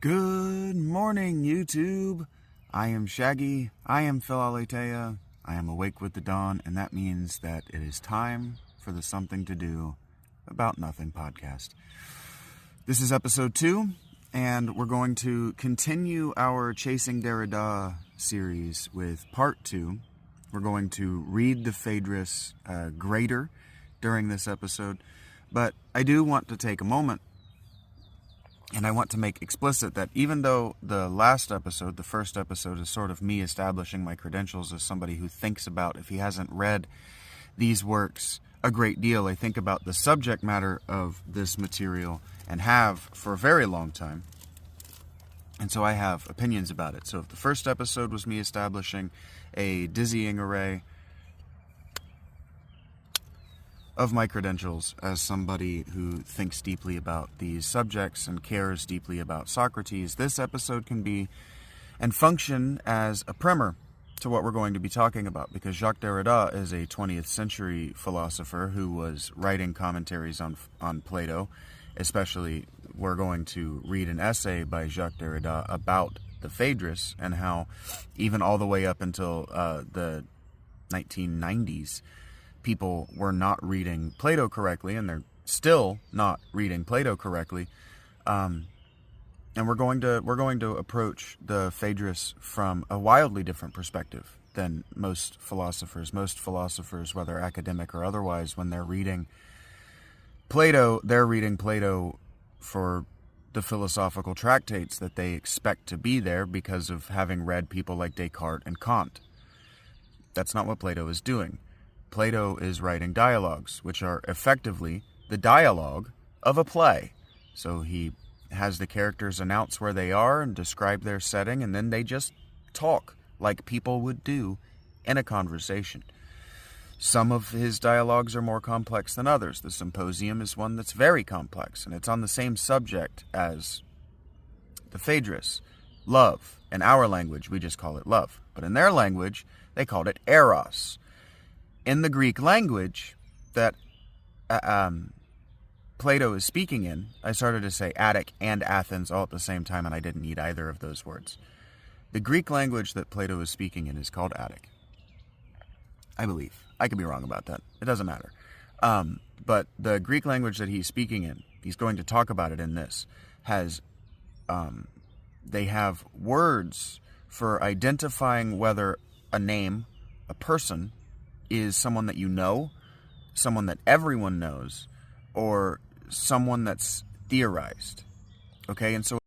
Good morning, YouTube. I am Shaggy. I am Phil Aletea. I am awake with the dawn, and that means that it is time for the Something to Do About Nothing podcast. This is episode 2, and we're going to continue our Chasing Derrida series with part 2. We're going to read the Phaedrus greater during this episode, but I do want to take a moment and I want to make explicit that even though the last episode, the first episode, is sort of me establishing my credentials as somebody who thinks about, if he hasn't read these works a great deal, I think about the subject matter of this material and have for a very long time. And so I have opinions about it. So if the first episode was me establishing a dizzying array of my credentials as somebody who thinks deeply about these subjects and cares deeply about Socrates, this episode can be and function as a primer to what we're going to be talking about, because Jacques Derrida is a 20th century philosopher who was writing commentaries on Plato. Especially, we're going to read an essay by Jacques Derrida about the Phaedrus and how even all the way up until the 1990s, people were not reading Plato correctly, and they're still not reading Plato correctly. And we're going to approach the Phaedrus from a wildly different perspective than most philosophers. Most philosophers, whether academic or otherwise, when they're reading Plato, they're reading Plato for the philosophical tractates that they expect to be there because of having read people like Descartes and Kant. That's not what Plato is doing. Plato is writing dialogues, which are effectively the dialogue of a play. So he has the characters announce where they are and describe their setting, and then they just talk like people would do in a conversation. Some of his dialogues are more complex than others. The Symposium is one that's very complex, and it's on the same subject as the Phaedrus, love. In our language, we just call it love. But in their language, they called it eros. In the Greek language that Plato is speaking in, I started to say Attic and Athens all at the same time, and I didn't need either of those words. The Greek language that Plato is speaking in is called Attic, I believe. I could be wrong about that. It doesn't matter. But the Greek language that he's speaking in, he's going to talk about it in this, has they have words for identifying whether a name, a person, is someone that you know, someone that everyone knows, or someone that's theorized. Okay, and so